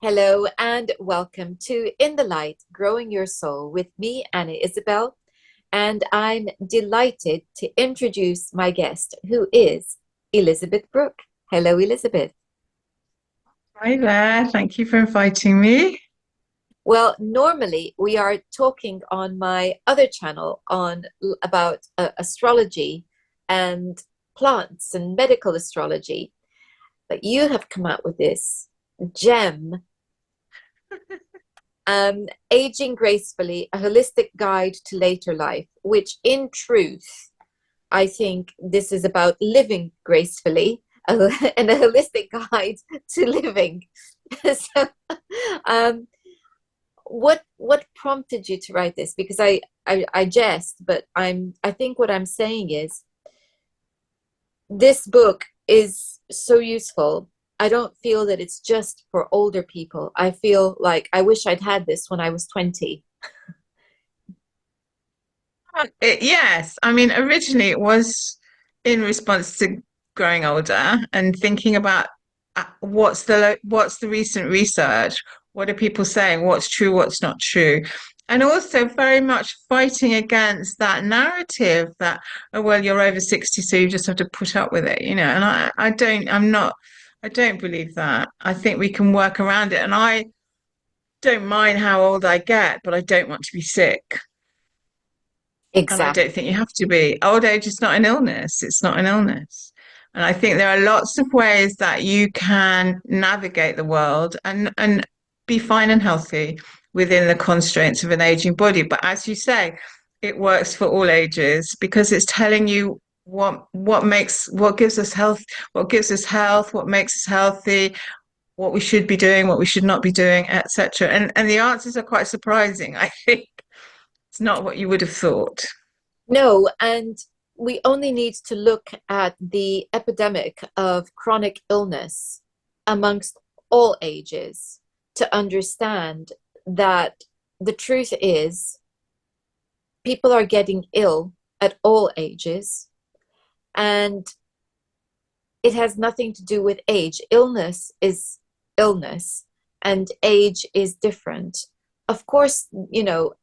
Hello and welcome to In the Light, Growing Your Soul with me, Anna Isabel. And I'm delighted to introduce my guest, who is Elisabeth Brooke. Hello, Elisabeth. Hi there. Thank you for inviting me. Well, normally we are talking on my other channel on about astrology and plants and medical astrology, but you have come out with this gem. Aging Gracefully, a holistic guide to later life, which in truth, I think this is about living gracefully and a holistic guide to living. So, um, what prompted you to write this? Because I jest, but I think what I'm saying is this book is so useful. I don't feel that it's just for older people. I feel like I wish I'd had this when I was 20. Yes, I mean, originally it was in response to growing older and thinking about what's the recent research? What are people saying? What's true? What's not true? And also very much fighting against that narrative that, oh, well, you're over 60, so you just have to put up with it, And I don't believe that. I think we can work around it. And I don't mind how old I get, but I don't want to be sick. And I don't Exactly. think you have to be. Old age is not an illness. It's not an illness. And I think there are lots of ways that you can navigate the world and be fine and healthy within the constraints of an aging body. But as you say, it works for all ages because it's telling you what gives us health, what makes us healthy, what we should be doing, what we should not be doing, etc. And the answers are quite surprising, I think. It's not what you would have thought. No, and we only need to look at the epidemic of chronic illness amongst all ages to understand that the truth is people are getting ill at all ages, and it has nothing to do with age. Illness is illness, and age is different. Of course,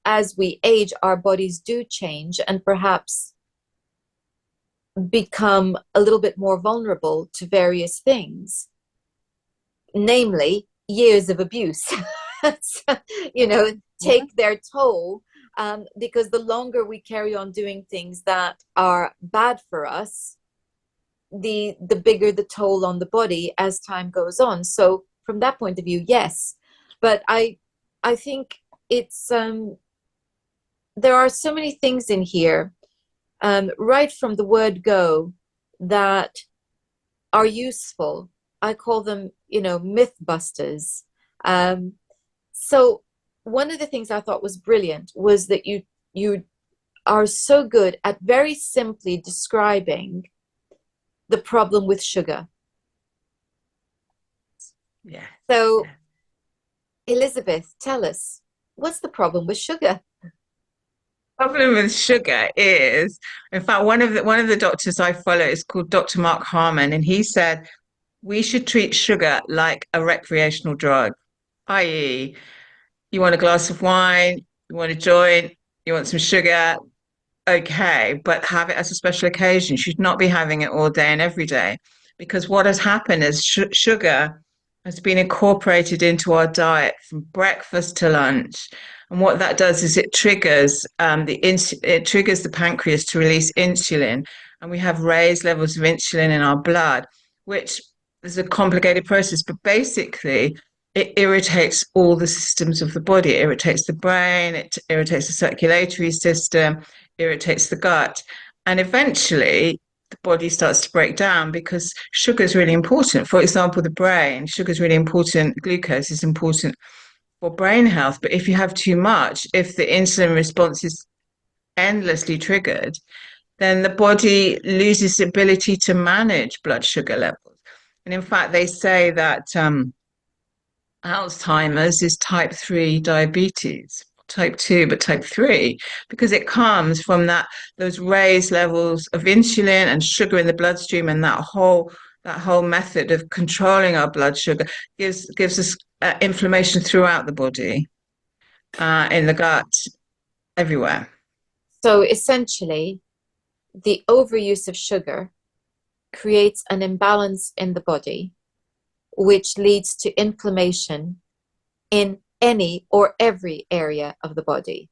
as we age, our bodies do change and perhaps become a little bit more vulnerable to various things, namely years of abuse. So, Yeah. take their toll, because the longer we carry on doing things that are bad for us, the bigger the toll on the body as time goes on. So from that point of view, yes, but I think it's there are so many things in here, right from the word go, that are useful. I call them, myth busters. So one of the things I thought was brilliant was that you are so good at very simply describing the problem with sugar. Yeah. So, Yeah. Elizabeth, tell us, what's the problem with sugar? Problem with sugar is, in fact, one of the doctors I follow is called Dr. Mark Harmon, and he said we should treat sugar like a recreational drug, i.e., you want a glass of wine, you want a joint, you want some sugar, okay, but have it as a special occasion. You should not be having it all day and every day, because what has happened is sugar has been incorporated into our diet from breakfast to lunch. And what that does is it triggers the pancreas to release insulin, and we have raised levels of insulin in our blood, which is a complicated process. But basically, it irritates all the systems of the body. It irritates the brain. It irritates the circulatory system. Irritates the gut, and eventually the body starts to break down because sugar is really important. For example, the brain, sugar is really important. Glucose is important for brain health. But if you have too much, if the insulin response is endlessly triggered, then the body loses the ability to manage blood sugar levels. And in fact, they say that Alzheimer's is type 3 diabetes, type 2, but type 3, because it comes from those raised levels of insulin and sugar in the bloodstream, and that whole method of controlling our blood sugar gives us inflammation throughout the body, in the gut, everywhere. So essentially, the overuse of sugar creates an imbalance in the body, which leads to inflammation in any or every area of the body.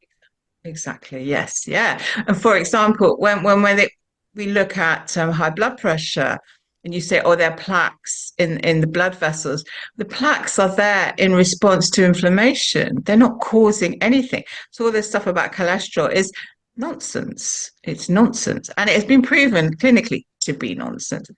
Exactly. Yes. Yeah. And for example, we look at high blood pressure, and you say, "Oh, there are plaques in the blood vessels." The plaques are there in response to inflammation. They're not causing anything. So all this stuff about cholesterol is nonsense. It's nonsense, and it has been proven clinically to be nonsense.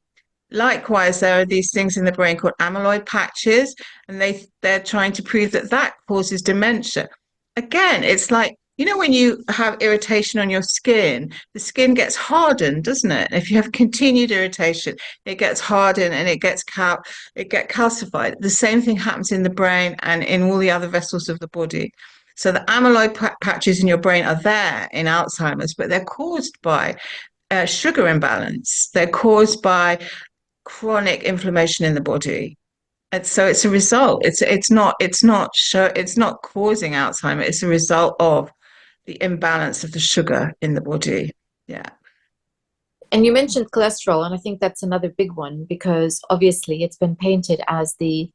Likewise, there are these things in the brain called amyloid patches, and they're trying to prove that that causes dementia. Again, it's like, when you have irritation on your skin, the skin gets hardened, doesn't it? If you have continued irritation, it gets hardened and it gets calcified. The same thing happens in the brain and in all the other vessels of the body. So the amyloid patches in your brain are there in Alzheimer's, but they're caused by sugar imbalance. They're caused by chronic inflammation in the body. And so it's a result. It's not causing Alzheimer. It's a result of the imbalance of the sugar in the body. Yeah. And you mentioned cholesterol, and I think that's another big one because obviously it's been painted as the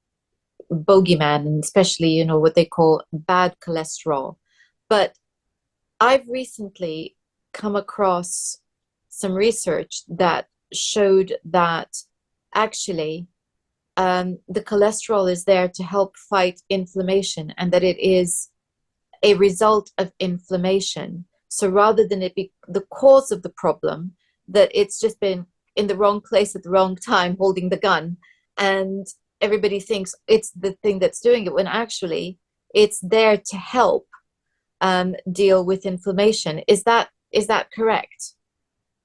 bogeyman, and especially, what they call bad cholesterol. But I've recently come across some research that showed that actually the cholesterol is there to help fight inflammation and that it is a result of inflammation. So rather than it be the cause of the problem, that it's just been in the wrong place at the wrong time holding the gun. And everybody thinks it's the thing that's doing it when actually it's there to help deal with inflammation. Is that correct?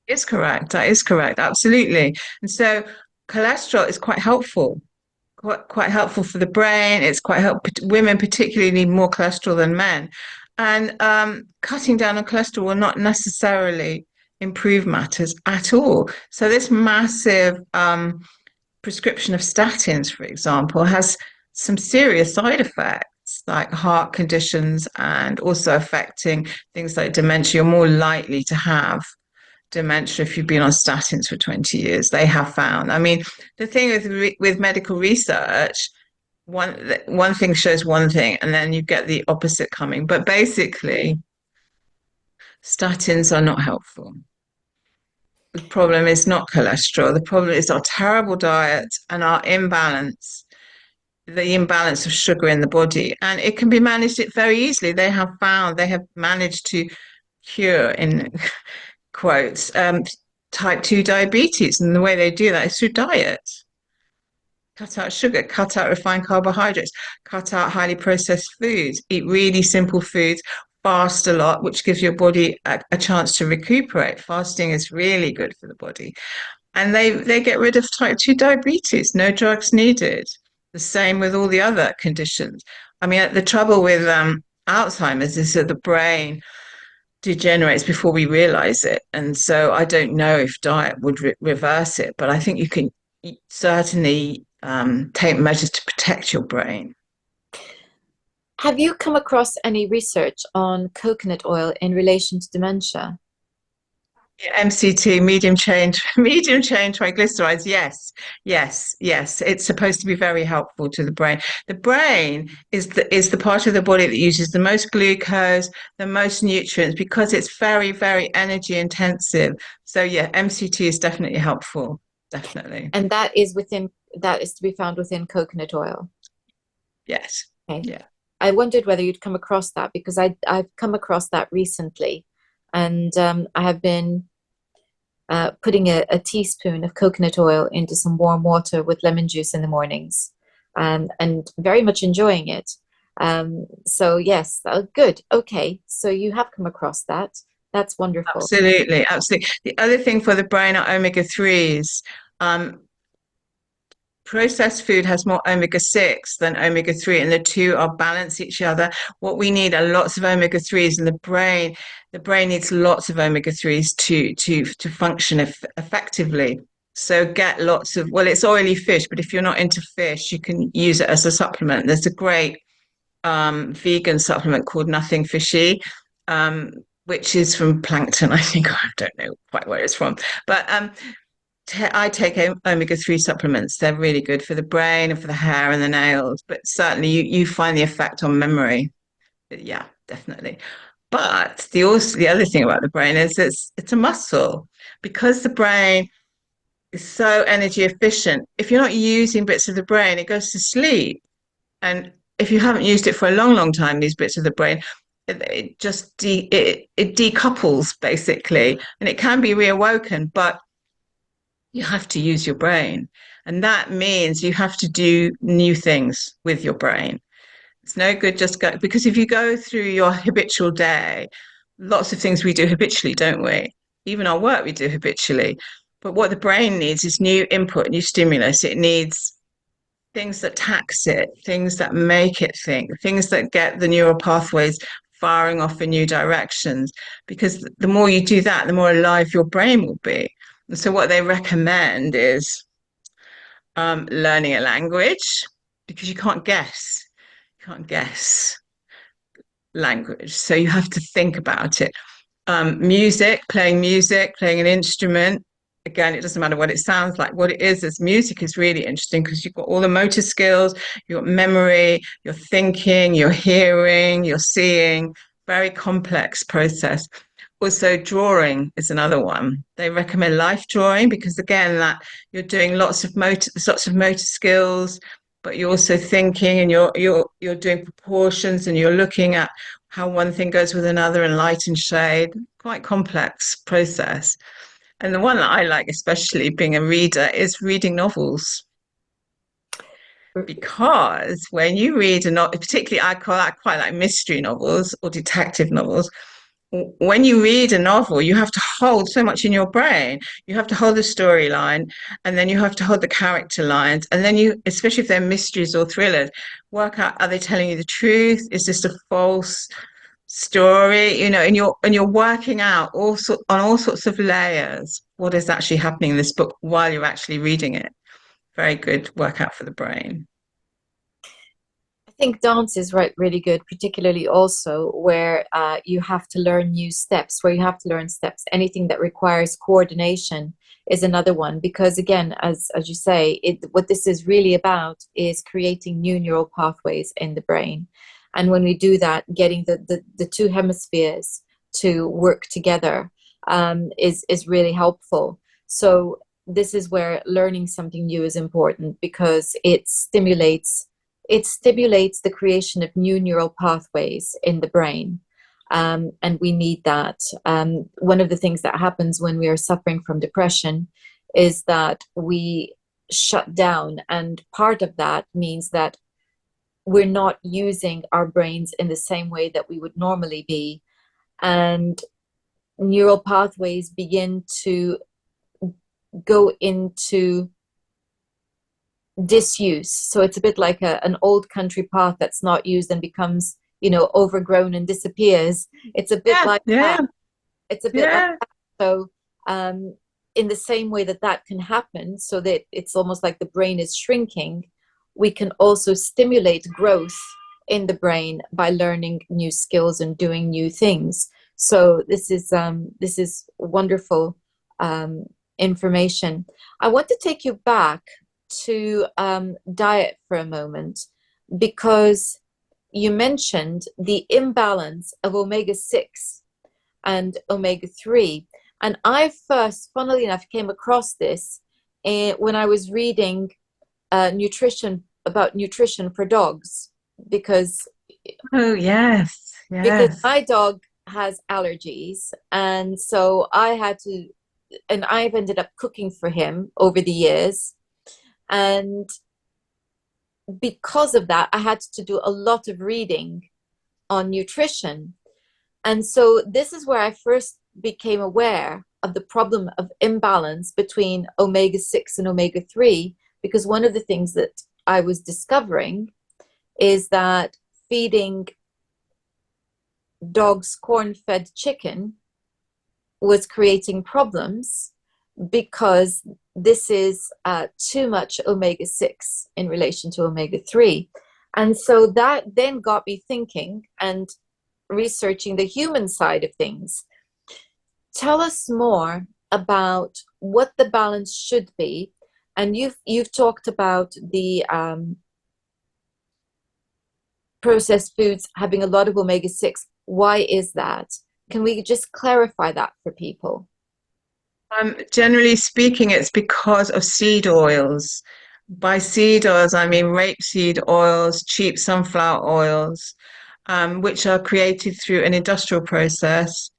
It's correct. That is correct. Absolutely. And so cholesterol is quite helpful for the brain. It's quite helpful. Women particularly need more cholesterol than men. And cutting down on cholesterol will not necessarily improve matters at all. So this massive prescription of statins, for example, has some serious side effects like heart conditions and also affecting things like dementia. You're more likely to have dementia if you've been on statins for 20 years. They have found. I mean, the thing with medical research, one thing shows one thing, and then you get the opposite coming. But basically, statins are not helpful. The problem is not cholesterol. The problem is our terrible diet and our imbalance, the imbalance of sugar in the body. And it can be managed it very easily. They have managed to cure, in quotes, type 2 diabetes. And the way they do that is through diet. Cut out sugar, cut out refined carbohydrates, cut out highly processed foods, eat really simple foods, fast a lot, which gives your body a chance to recuperate. Fasting is really good for the body. And they get rid of type 2 diabetes, no drugs needed. The same with all the other conditions. I mean, the trouble with Alzheimer's is that the brain degenerates before we realize it. And so I don't know if diet would reverse it, but I think you can certainly take measures to protect your brain. Have you come across any research on coconut oil in relation to dementia? MCT, medium chain triglycerides. Yes, yes, yes. It's supposed to be very helpful to the brain. The brain is the part of the body that uses the most glucose, the most nutrients, because it's very, very energy intensive. So yeah, MCT is definitely helpful. Definitely. And that is to be found within coconut oil. Yes. Okay. Yeah. I wondered whether you'd come across that because I've come across that recently, and I have been putting a teaspoon of coconut oil into some warm water with lemon juice in the mornings, and very much enjoying it. So yes, good. Okay, so you have come across that. That's wonderful. Absolutely, absolutely. The other thing for the brain are omega-3s. Processed food has more omega-6 than omega-3, and the two are balance each other. What we need are lots of omega-3s, and the brain needs lots of omega-3s to function effectively. So get lots of, well, it's oily fish, but if you're not into fish, you can use it as a supplement. There's a great vegan supplement called Nothing Fishy, um, which is from plankton, I think. I don't know quite where it's from, but I take omega-3 supplements. They're really good for the brain and for the hair and the nails, but certainly you find the effect on memory. Yeah, definitely. But the other thing about the brain is it's a muscle because the brain is so energy efficient. If you're not using bits of the brain, it goes to sleep. And if you haven't used it for a long, long time, these bits of the brain, it decouples basically, and it can be reawoken, but you have to use your brain. And that means you have to do new things with your brain. It's no good just go, because if you go through your habitual day, lots of things we do habitually, don't we? Even our work we do habitually. But what the brain needs is new input, new stimulus. It needs things that tax it, things that make it think, things that get the neural pathways firing off in new directions. Because the more you do that, the more alive your brain will be. And so, what they recommend is learning a language because you can't guess language. So, you have to think about it. Music, playing an instrument. Again, it doesn't matter what it sounds like. What it is music is really interesting because you've got all the motor skills, you've got memory, you're thinking, you're hearing, you're seeing. Very complex process. Also, drawing is another one. They recommend life drawing because again, that you're doing lots of motor skills, but you're also thinking and you're doing proportions and you're looking at how one thing goes with another and light and shade. Quite complex process. And the one that I like, especially being a reader, is reading novels. Because when you read a novel, particularly I quite like mystery novels or detective novels, when you read a novel, you have to hold so much in your brain. You have to hold the storyline, and then you have to hold the character lines, and then you, especially if they're mysteries or thrillers, work out, are they telling you the truth? Is this a false story? And you're working out on all sorts of layers what is actually happening in this book while you're actually reading it. Very good workout for the brain. I think dance is really good, particularly also where you have to learn new steps, where you have to learn steps. Anything that requires coordination is another one, because again, as you say, what this is really about is creating new neural pathways in the brain. And when we do that, getting the two hemispheres to work together is really helpful. So this is where learning something new is important because it stimulates the creation of new neural pathways in the brain. And we need that. One of the things that happens when we are suffering from depression is that we shut down. And part of that means that we're not using our brains in the same way that we would normally be. And neural pathways begin to go into disuse. So it's a bit like an old country path that's not used and becomes, overgrown and disappears. It's a bit Yeah, like yeah, that. It's a bit like yeah. that. So, in the same way that that can happen, so that it's almost like the brain is shrinking, we can also stimulate growth in the brain by learning new skills and doing new things. So this is wonderful information. I want to take you back to diet for a moment because you mentioned the imbalance of omega-6 and omega-3. And I first, funnily enough, came across this when I was reading nutrition for dogs because Oh, yes, because yes. my dog has allergies, and so I've ended up cooking for him over the years. And because of that, I had to do a lot of reading on nutrition. And so this is where I first became aware of the problem of imbalance between omega-6 and omega-3, because one of the things that I was discovering is that feeding dogs corn-fed chicken was creating problems because this is too much omega-6 in relation to omega-3. And so that then got me thinking and researching the human side of things. Tell us more about what the balance should be. And you've talked about the processed foods having a lot of omega-6. Why is that? Can we just clarify that for people? Generally speaking, it's because of seed oils. By seed oils, I mean rapeseed oils, cheap sunflower oils, which are created through an industrial process,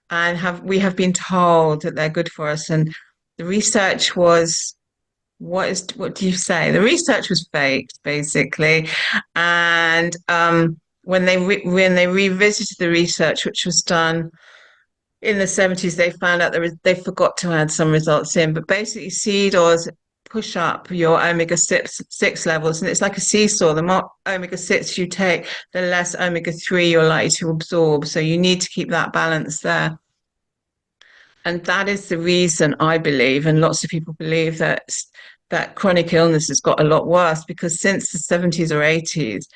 and have we have been told that they're good for us. And the research was, what do you say? The research was faked, basically. And when they revisited the research, which was done in the 70s, they found out they forgot to add some results in. But basically, seed oils push up your omega-6 levels, and it's like a seesaw. The more omega-6 you take, the less omega-3 you're likely to absorb. So you need to keep that balance there. And that is the reason I believe, and lots of people believe, that chronic illness has got a lot worse, because since the 70s or 80s,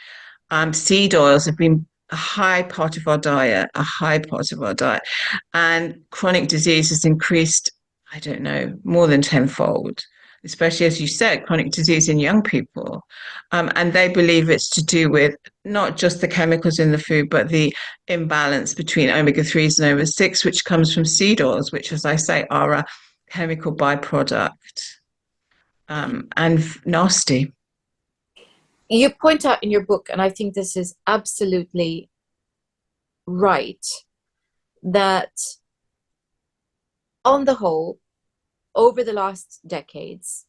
seed oils have been a high part of our diet, a high part of our diet. And chronic disease has increased, I don't know, more than tenfold, especially, as you said, chronic disease in young people. And they believe it's to do with not just the chemicals in the food, but the imbalance between omega-3s and omega-6, which comes from seed oils, which, as I say, are a chemical byproduct, and nasty. You point out in your book, and I think this is absolutely right, that on the whole, over the last decades,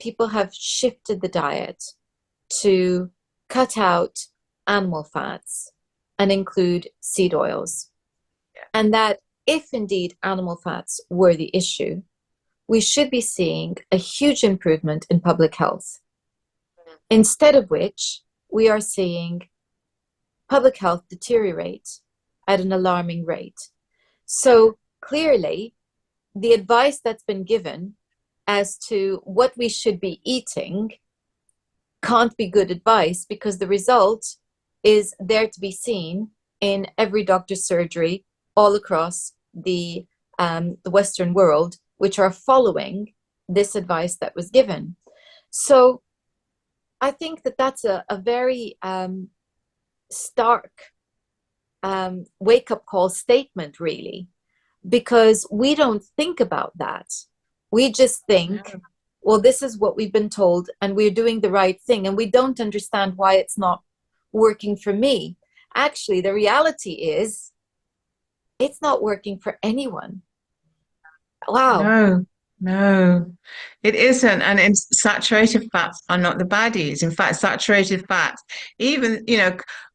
people have shifted the diet to cut out animal fats and include seed oils. And that if indeed animal fats were the issue, we should be seeing a huge improvement in public health. Instead of which, we are seeing public health deteriorate at an alarming rate. So clearly, the advice that's been given as to what we should be eating can't be good advice, because the result is there to be seen in every doctor's surgery all across the Western world, which are following this advice that was given. So I think that that's a very stark wake-up call statement, really, because we don't think about that. We just think, well, this is what we've been told and we're doing the right thing, and we don't understand why it's not working for me. Actually, the reality is it's not working for anyone. Wow. No, no, it isn't. And saturated fats are not the baddies. In fact, saturated fats, even,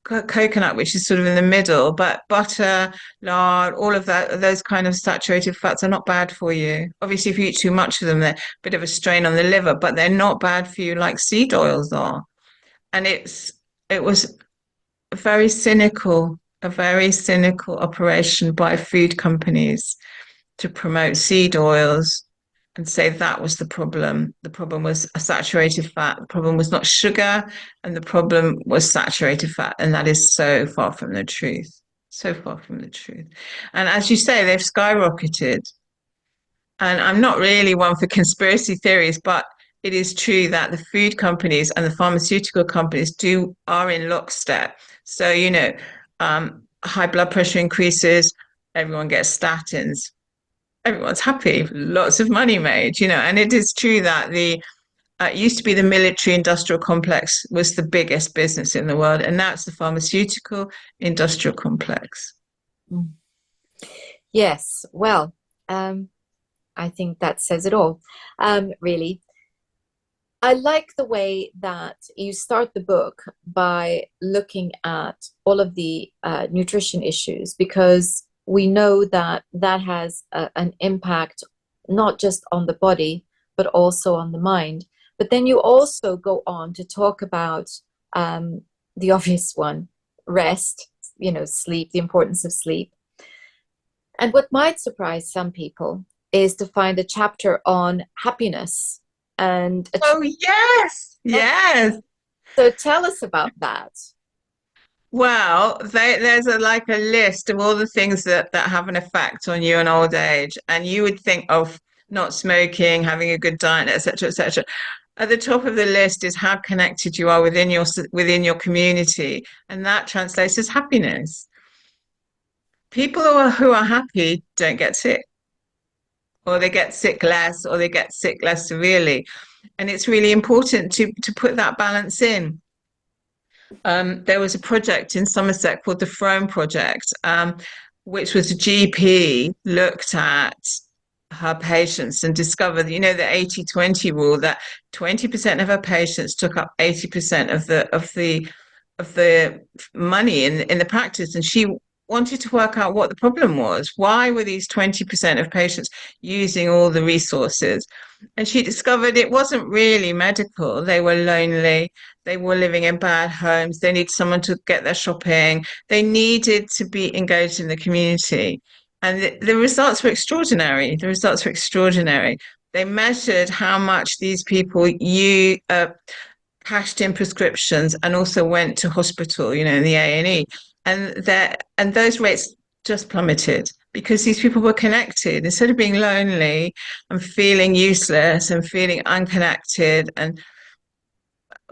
coconut, which is sort of in the middle, but butter, lard, all of that, those kind of saturated fats are not bad for you. Obviously, if you eat too much of them, they're a bit of a strain on the liver, but they're not bad for you like seed oils are. And it was a very cynical operation by food companies to promote seed oils and say that was the problem. The problem was a saturated fat. The problem was not sugar, and the problem was saturated fat. And that is so far from the truth. So far from the truth. And as you say, they've skyrocketed. And I'm not really one for conspiracy theories, but it is true that the food companies and the pharmaceutical companies are in lockstep. So, high blood pressure increases, everyone gets statins, everyone's happy, lots of money made, and it is true that it used to be the military industrial complex was the biggest business in the world, and now it's the pharmaceutical industrial complex. Yes. Well, I think that says it all, really. I like the way that you start the book by looking at all of the nutrition issues, because we know that that has an impact not just on the body, but also on the mind. But then you also go on to talk about the obvious one, rest, sleep, the importance of sleep. And what might surprise some people is to find a chapter on happiness and Oh, yes, yes. so tell us about that. Well, there's like a list of all the things that have an effect on you in old age, and you would think of not smoking, having a good diet, etc., etc. At the top of the list is how connected you are within your community, and that translates as happiness. People who are happy don't get sick, or they get sick less, or they get sick less severely, and it's really important to put that balance in. There was a project in Somerset called the Frome Project, which was a GP looked at her patients and discovered, the 80-20 rule, that 20% of her patients took up 80% of the money in the practice. And she wanted to work out what the problem was. Why were these 20% of patients using all the resources? And she discovered it wasn't really medical. They were lonely. They were living in bad homes. They needed someone to get their shopping. They needed to be engaged in the community. And the results were extraordinary. The results were extraordinary. They measured how much these people cashed in prescriptions and also went to hospital, in the A&E. And those rates just plummeted because these people were connected instead of being lonely and feeling useless and feeling unconnected and,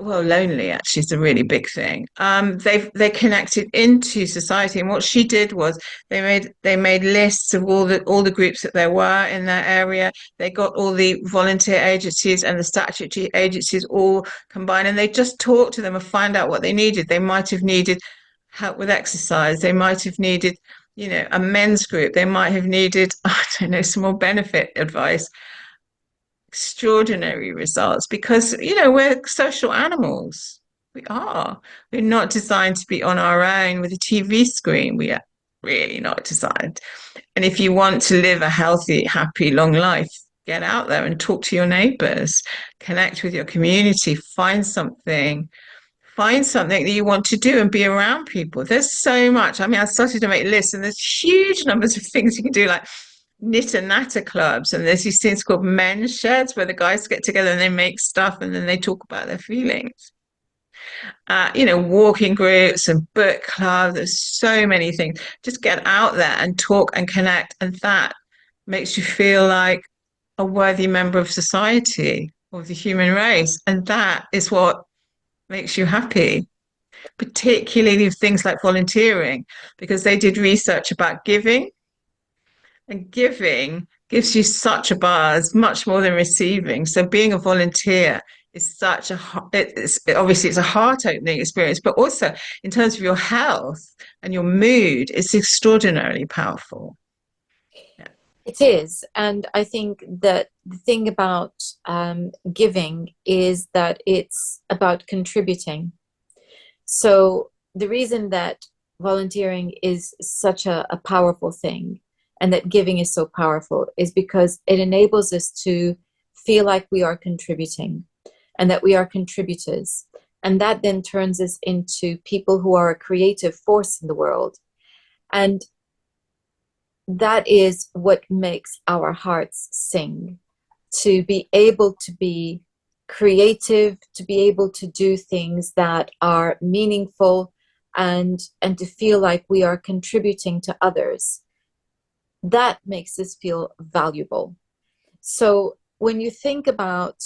well, lonely actually is a really big thing. They connected into society, and what she did was they made lists of all the groups that there were in their area. They got all the volunteer agencies and the statutory agencies all combined, and they just talked to them and find out what they needed. They might have needed help with exercise. They might have needed, a men's group. They might have needed, I don't know, some more benefit advice. Extraordinary results because, we're social animals. We are. We're not designed to be on our own with a TV screen. We are really not designed. And if you want to live a healthy, happy, long life, get out there and talk to your neighbors, connect with your community, find something that you want to do and be around people. There's so much. I mean, I started to make lists and there's huge numbers of things you can do, like knit and natter clubs. And there's these things called men's sheds where the guys get together and they make stuff and then they talk about their feelings. Walking groups and book clubs. There's so many things. Just get out there and talk and connect. And that makes you feel like a worthy member of society, of the human race. And that is what makes you happy, particularly things like volunteering, because they did research about giving, and giving gives you such a buzz, much more than receiving. So being a volunteer is obviously it's a heart-opening experience, but also in terms of your health and your mood, it's extraordinarily powerful. Yeah. It is. And I think that the thing about giving is that it's about contributing. So the reason that volunteering is such a powerful thing and that giving is so powerful is because it enables us to feel like we are contributing and that we are contributors. And that then turns us into people who are a creative force in the world. And that is what makes our hearts sing, to be able to be creative, to be able to do things that are meaningful and to feel like we are contributing to others. That makes us feel valuable. So when you think about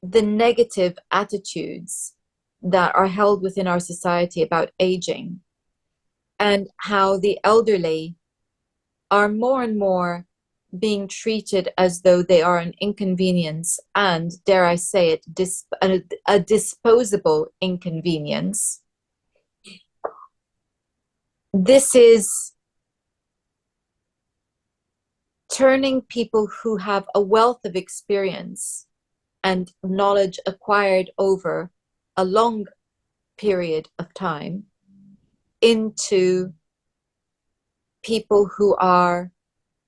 the negative attitudes that are held within our society about aging and how the elderly are more and more being treated as though they are an inconvenience and, dare I say it, a disposable inconvenience. This is turning people who have a wealth of experience and knowledge acquired over a long period of time into people who are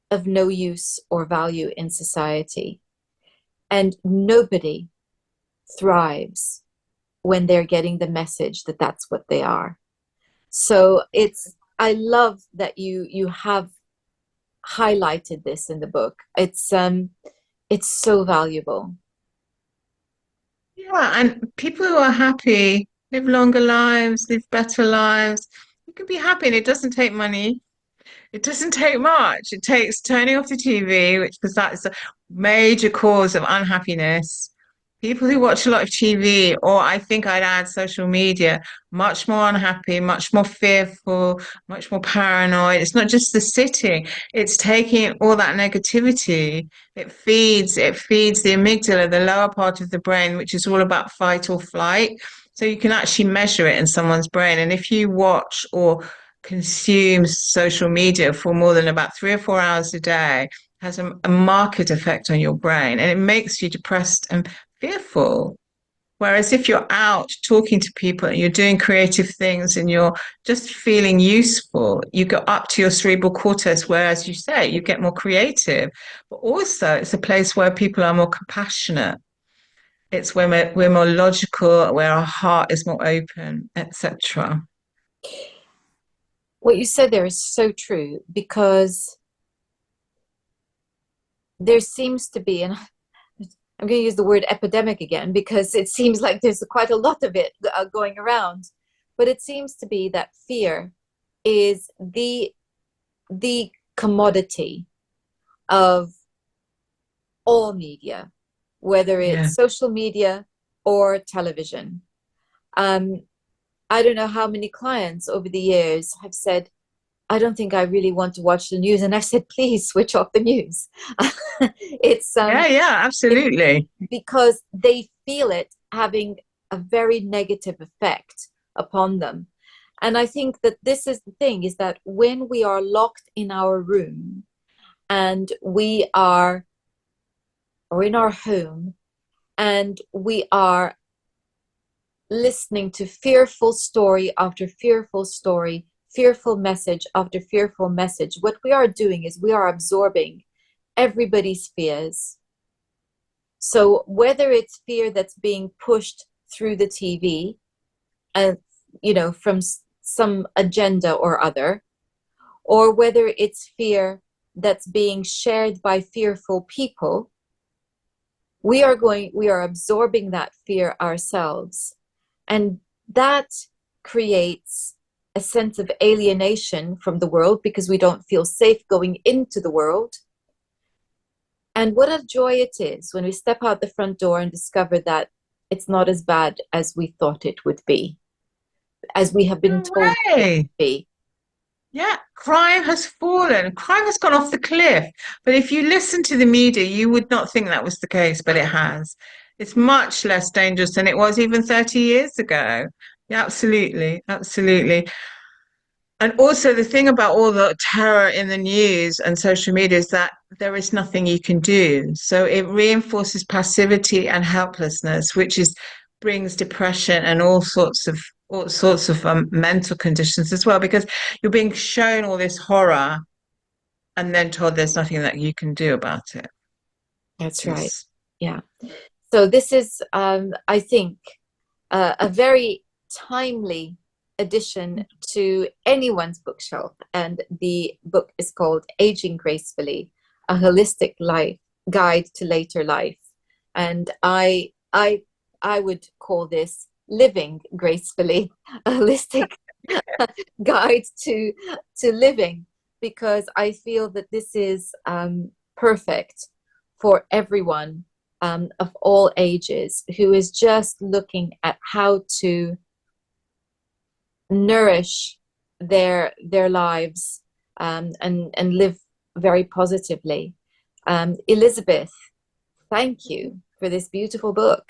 of no use or value in society. And nobody thrives when they're getting the message that that's what they are. So I love that you have highlighted this in the book. It's so valuable. Yeah, and people who are happy live longer lives, live better lives. You can be happy, and it doesn't take money. It doesn't take much. It takes turning off the TV, which because that's a major cause of unhappiness. People who watch a lot of TV, or I think I'd add social media, much more unhappy, much more fearful, much more paranoid. It's not just the sitting, it's taking all that negativity. It feeds the amygdala, the lower part of the brain, which is all about fight or flight. So you can actually measure it in someone's brain. And if you watch or consume social media for more than about 3 or 4 hours a day, has a marked effect on your brain and it makes you depressed and fearful. Whereas if you're out talking to people and you're doing creative things and you're just feeling useful, you go up to your cerebral cortex, where, as you say, you get more creative. But also, it's a place where people are more compassionate. It's where we're more logical, where our heart is more open, etc. What you said there is so true because there seems to be, and I'm going to use the word epidemic again because it seems like there's quite a lot of it going around, but it seems to be that fear is the commodity of all media, whether Yeah. it's social media or television. Um, I don't know how many clients over the years have said, I don't think I really want to watch the news. And I said, please switch off the news. it's Yeah, yeah, it's absolutely. because they feel it having a very negative effect upon them. And I think that this is the thing is that when we are locked in our room and we are or in our home and we are listening to fearful story after fearful story, fearful message after fearful message, what we are doing is we are absorbing everybody's fears. So whether it's fear that's being pushed through the TV and from some agenda or other, or whether it's fear that's being shared by fearful people, we are absorbing that fear ourselves. And that creates a sense of alienation from the world because we don't feel safe going into the world. And what a joy it is when we step out the front door and discover that it's not as bad as we thought it would be, as we have been No told it way. would be. Yeah, crime has fallen. Crime has gone off the cliff. But if you listen to the media, you would not think that was the case, but it has. It's much less dangerous than it was even 30 years ago. Yeah, absolutely. Absolutely. And also, the thing about all the terror in the news and social media is that there is nothing you can do. So it reinforces passivity and helplessness, which is brings depression and all sorts of mental conditions as well, because you're being shown all this horror and then told there's nothing that you can do about it. That's right. Is Yeah. So this is, I think, a very timely addition to anyone's bookshelf. And the book is called Aging Gracefully, a holistic life guide to later life. And I would call this living gracefully, a holistic guide to living, because I feel that this is perfect for everyone of all ages who is just looking at how to nourish their lives and live very positively. Elisabeth, thank you for this beautiful book.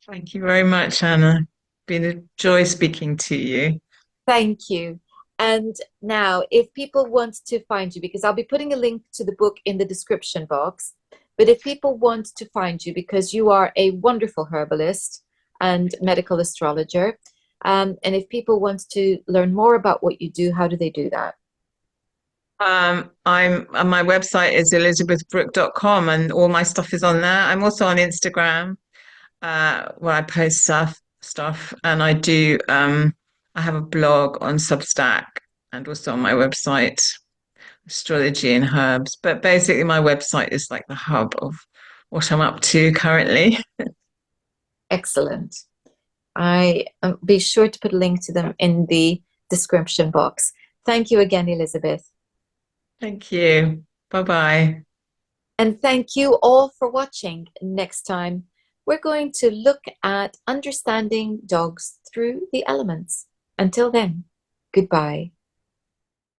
Thank you very much, Anna. Been a joy speaking to you. Thank you. And now, if people want to find you, because I'll be putting a link to the book in the description box, but if people want to find you because you are a wonderful herbalist and medical astrologer, and if people want to learn more about what you do, how do they do that? I'm my website is elisabethbrooke.com and all my stuff is on there. I'm also on Instagram, where I post stuff and I have a blog on Substack and also on my website. astrology and herbs. But basically, my website is like the hub of what I'm up to currently. Excellent. I be sure to put a link to them in the description box. Thank you again, Elisabeth. Thank you. Bye bye. And thank you all for watching. Next time, we're going to look at understanding dogs through the elements. Until then, goodbye.